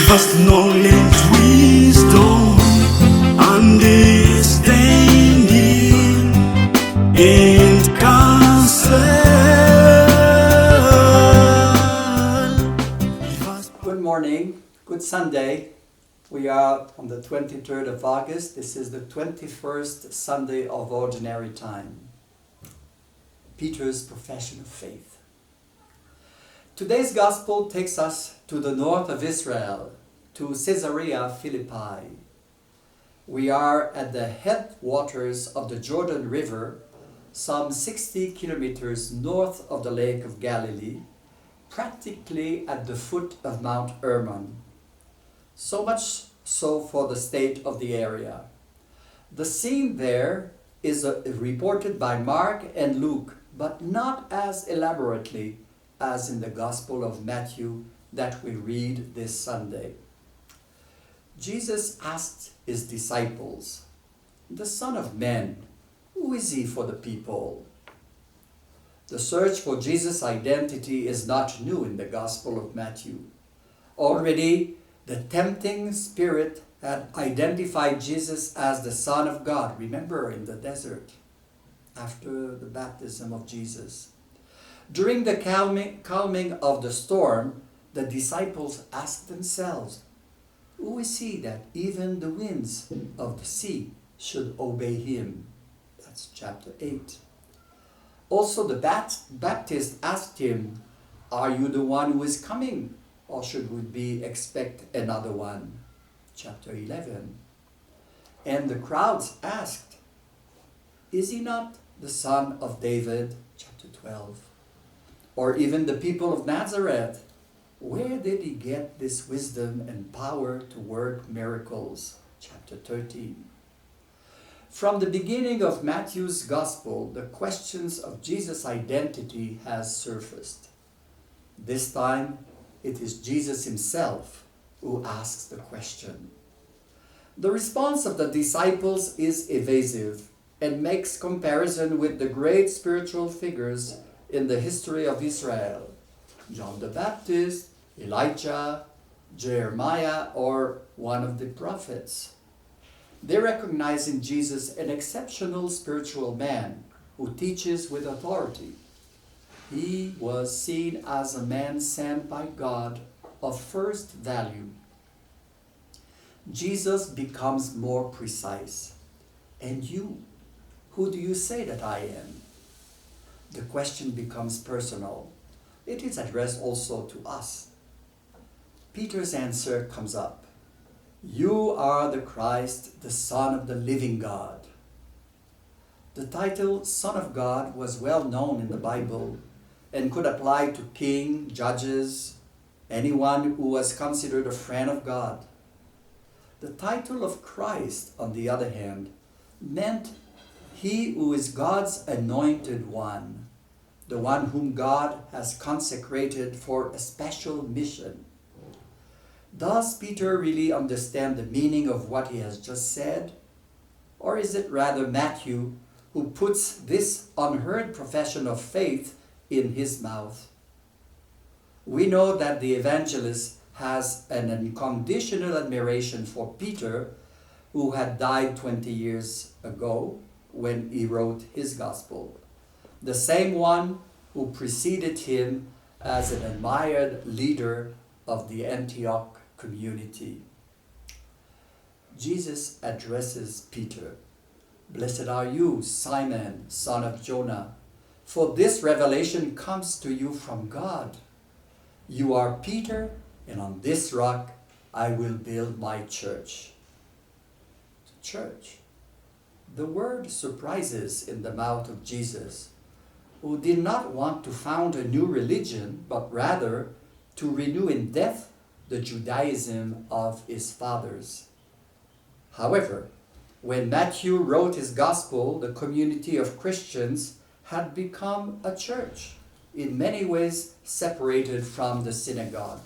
Give us knowledge, wisdom, understanding, and counsel. Good morning, good Sunday. We are on the 23rd of August. This is the 21st Sunday of Ordinary Time. Peter's profession of faith. Today's Gospel takes us to the north of Israel, to Caesarea Philippi. We are at the headwaters of the Jordan River, some 60 kilometers north of the Lake of Galilee, practically at the foot of Mount Hermon. So much so for the state of the area. The scene there is reported by Mark and Luke, but not as elaborately as in the Gospel of Matthew that we read this Sunday. Jesus asked his disciples, "The Son of Man, who is he for the people?" The search for Jesus' identity is not new in the Gospel of Matthew. Already, the tempting spirit had identified Jesus as the Son of God, remember, in the desert, after the baptism of Jesus. During the calming of the storm, the disciples asked themselves, "Who is he that even the winds of the sea should obey him?" That's chapter 8. Also the Baptist asked him, "Are you the one who is coming, or should we expect another one?" Chapter 11. And the crowds asked, "Is he not the son of David?" Chapter 12. Or even the people of Nazareth, "Where did he get this wisdom and power to work miracles?" Chapter 13. From the beginning of Matthew's Gospel, the questions of Jesus' identity has surfaced. This time, it is Jesus himself who asks the question. The response of the disciples is evasive and makes comparison with the great spiritual figures in the history of Israel: John the Baptist, Elijah, Jeremiah, or one of the prophets. They recognize in Jesus an exceptional spiritual man who teaches with authority. He was seen as a man sent by God of first value. Jesus becomes more precise. "And you, who do you say that I am?" The question becomes personal. It is addressed also to us. Peter's answer comes up. "You are the Christ, the Son of the living God." The title Son of God was well known in the Bible and could apply to king, judges, anyone who was considered a friend of God. The title of Christ, on the other hand, meant he who is God's anointed one, the one whom God has consecrated for a special mission. Does Peter really understand the meaning of what he has just said? Or is it rather Matthew who puts this unheard profession of faith in his mouth? We know that the evangelist has an unconditional admiration for Peter, who had died 20 years ago when he wrote his gospel. The same one who preceded him as an admired leader of the Antioch community. Jesus addresses Peter. "Blessed are you, Simon, son of Jonah, for this revelation comes to you from God. You are Peter, and on this rock I will build my church." Church. The word surprises in the mouth of Jesus, who did not want to found a new religion, but rather to renew in depth the Judaism of his fathers. However, when Matthew wrote his gospel, the community of Christians had become a church, in many ways separated from the synagogue.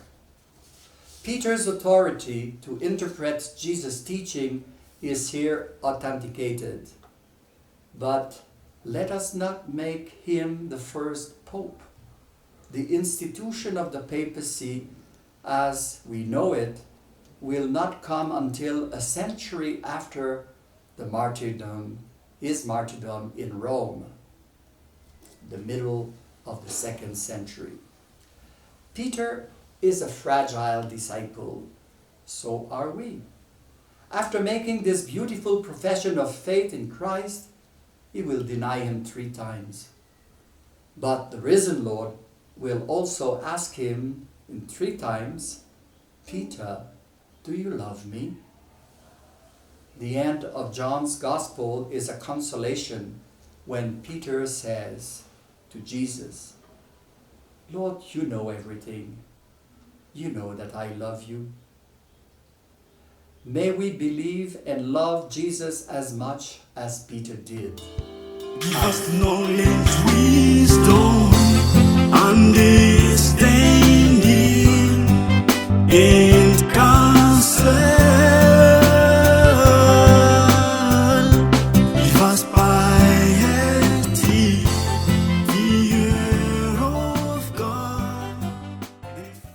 Peter's authority to interpret Jesus' teaching is here authenticated. But let us not make him the first pope. The institution of the papacy, as we know it, will not come until a century after his martyrdom in Rome, the middle of the 2nd century. Peter is a fragile disciple, so are we. After making this beautiful profession of faith in Christ, he will deny him 3 times. But the risen Lord will also ask him in 3 times, Peter, do you love me? The end of John's Gospel is a consolation when Peter says to Jesus, Lord, you know everything. You know that I love you. May we believe and love Jesus as much as Peter did. Give us knowledge, wisdom, understanding,